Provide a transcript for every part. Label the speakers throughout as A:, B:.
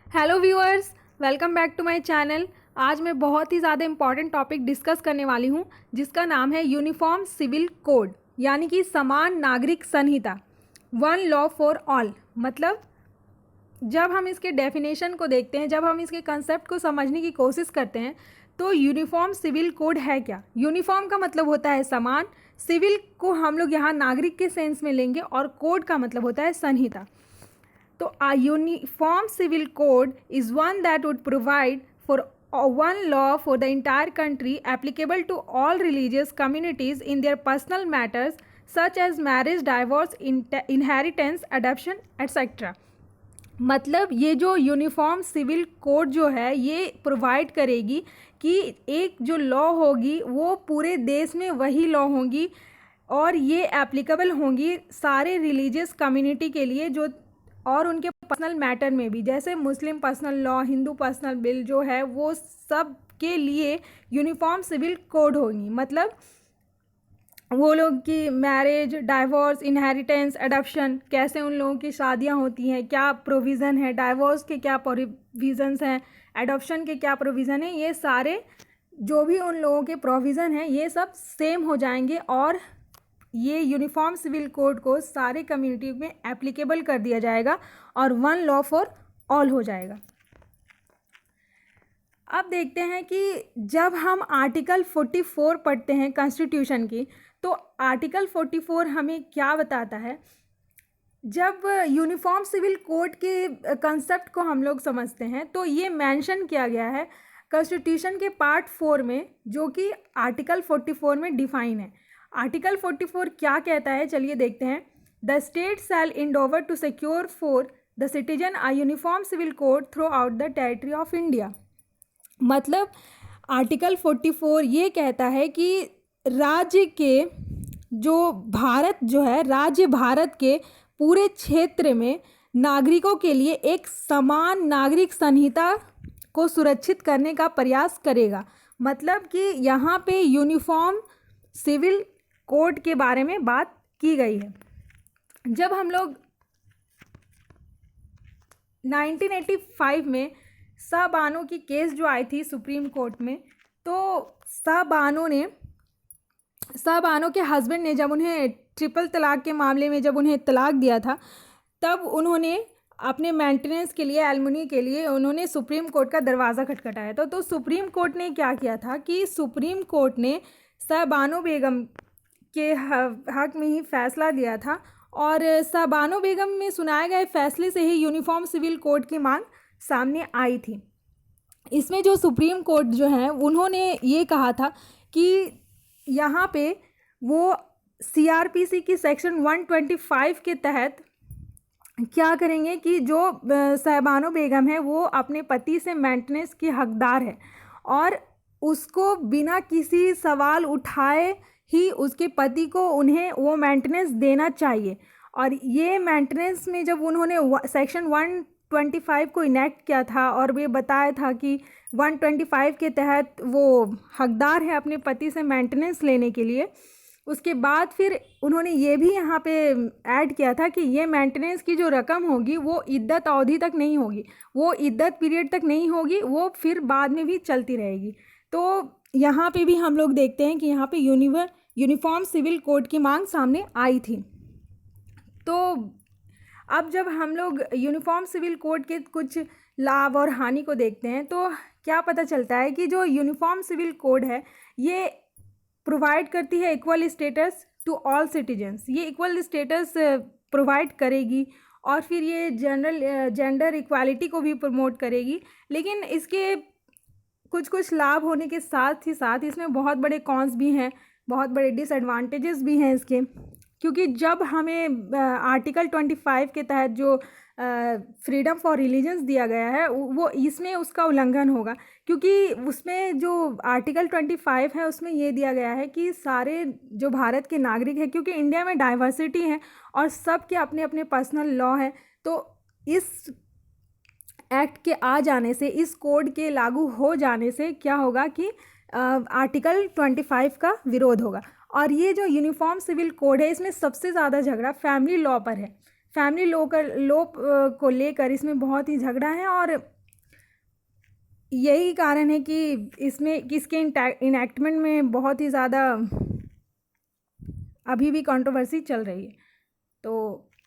A: Hello viewers, welcome back to my channel. आज मैं बहुत ही ज़्यादा इम्पॉर्टेंट टॉपिक डिस्कस करने वाली हूँ जिसका नाम है यूनिफॉर्म सिविल कोड, यानी कि समान नागरिक संहिता, वन लॉ फॉर ऑल। मतलब जब हम इसके डेफिनेशन को देखते हैं, जब हम इसके कंसेप्ट को समझने की कोशिश करते हैं, तो यूनिफॉर्म सिविल कोड है क्या। यूनिफॉर्म का मतलब होता है समान, सिविल को हम लोग यहाँ नागरिक के सेंस में लेंगे और कोड का मतलब होता है संहिता। तो a uniform civil code is one that would provide for one law for the entire country applicable to all religious communities in their personal matters such as marriage, divorce, inheritance, adoption, etc. मतलब ये जो uniform civil code जो है ये provide करेगी कि एक जो लॉ होगी वो पूरे देश में वही लॉ होंगी और ये एप्लीकेबल होंगी सारे रिलीजियस कम्युनिटी के लिए, जो और उनके पर्सनल मैटर में भी, जैसे Muslim personal law, Hindu personal bill जो है वो सब के लिए यूनिफॉर्म सिविल कोड होगी। मतलब वो लोग की मैरिज, डाइवोर्स, इनहेरिटेंस, अडॉप्शन, कैसे उन लोगों की शादियां होती हैं, क्या प्रोविज़न है, डाइवोर्स के क्या प्रोविज़न्स हैं, अडॉप्शन के क्या प्रोविज़न है, ये सारे जो भी उन लोगों के प्रोविज़न हैं ये सब सेम हो जाएंगे और ये यूनिफॉर्म सिविल कोड को सारे कम्युनिटी में एप्लीकेबल कर दिया जाएगा और वन लॉ फॉर ऑल हो जाएगा। अब देखते हैं कि जब हम आर्टिकल 44 पढ़ते हैं कॉन्स्टिट्यूशन की, तो आर्टिकल 44 हमें क्या बताता है। जब यूनिफॉर्म सिविल कोड के कंसेप्ट को हम लोग समझते हैं तो ये मेंशन किया गया है कॉन्स्टिट्यूशन के पार्ट 4 में, जो कि आर्टिकल 44 में डिफाइन है। आर्टिकल 44 क्या कहता है, चलिए देखते हैं। The state shall endeavour to secure for the citizen a uniform civil code throughout the territory of India. मतलब आर्टिकल 44 ये कहता है कि राज्य के जो भारत जो है, राज्य भारत के पूरे क्षेत्र में नागरिकों के लिए एक समान नागरिक संहिता को सुरक्षित करने का प्रयास करेगा। मतलब कि यहाँ पे यूनिफॉर्म सिविल कोड के बारे में बात की गई है। जब हम लोग 1985 में शाहबानो की केस जो आई थी सुप्रीम कोर्ट में, तो शाहबानो के हस्बैंड ने जब उन्हें ट्रिपल तलाक के मामले में जब उन्हें तलाक दिया था, तब उन्होंने अपने मेंटेनेंस के लिए, एलमुनी के लिए उन्होंने सुप्रीम कोर्ट का दरवाज़ा खटखटाया था। तो सुप्रीम कोर्ट ने क्या किया था कि सुप्रीम कोर्ट ने शाहबानो बेगम के हक में ही फैसला दिया था और शाहबानो बेगम में सुनाए गए फैसले से ही यूनिफॉर्म सिविल कोड की मांग सामने आई थी। इसमें जो सुप्रीम कोर्ट जो है उन्होंने ये कहा था कि यहाँ पे वो सीआरपीसी की सेक्शन 125 के तहत क्या करेंगे कि जो शाहबानो बेगम है वो अपने पति से मेंटेनेंस की हकदार है और उसको बिना किसी सवाल उठाए ही उसके पति को उन्हें वो मेंटेनेंस देना चाहिए। और ये मेंटेनेंस में जब उन्होंने सेक्शन 125 को इनेक्ट किया था और वे बताया था कि 125 के तहत वो हकदार है अपने पति से मेंटेनेंस लेने के लिए, उसके बाद फिर उन्होंने ये भी यहाँ पे ऐड किया था कि ये मेंटेनेंस की जो रकम होगी वो इद्दत अवधि तक नहीं होगी, वो इद्दत पीरियड तक नहीं होगी, वो फिर बाद में भी चलती रहेगी। तो यहाँ पे भी हम लोग देखते हैं कि यहाँ पे यूनिफॉर्म सिविल कोड की मांग सामने आई थी। तो अब जब हम लोग यूनिफॉर्म सिविल कोड के कुछ लाभ और हानि को देखते हैं तो क्या पता चलता है कि जो यूनिफॉर्म सिविल कोड है ये प्रोवाइड करती है equal status to all citizens. ये इक्वल स्टेटस प्रोवाइड करेगी और फिर ये जेंडर इक्वालिटी को भी प्रमोट करेगी। लेकिन इसके कुछ लाभ होने के साथ ही साथ इसमें बहुत बड़े कॉन्स भी हैं, बहुत बड़े डिसएडवांटेजेस भी हैं इसके। क्योंकि जब हमें आर्टिकल 25 के तहत जो फ्रीडम फॉर रिलीजन्स दिया गया है वो इसमें उसका उल्लंघन होगा, क्योंकि उसमें जो आर्टिकल 25 है उसमें ये दिया गया है कि सारे जो भारत के नागरिक हैं, क्योंकि इंडिया में डाइवर्सिटी है और सब के अपने अपने पर्सनल लॉ है, तो इस एक्ट के आ जाने से, इस कोड के लागू हो जाने से क्या होगा कि आर्टिकल 25 का विरोध होगा। और ये जो यूनिफॉर्म सिविल कोड है इसमें सबसे ज़्यादा झगड़ा फैमिली लॉ पर है। फैमिली लॉ को लेकर इसमें बहुत ही झगड़ा है और यही कारण है कि इसमें इसके इनैक्टमेंट में बहुत ही ज़्यादा अभी भी कंट्रोवर्सी चल रही है। तो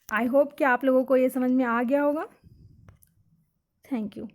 A: आई होप कि आप लोगों को ये समझ में आ गया होगा। Thank you.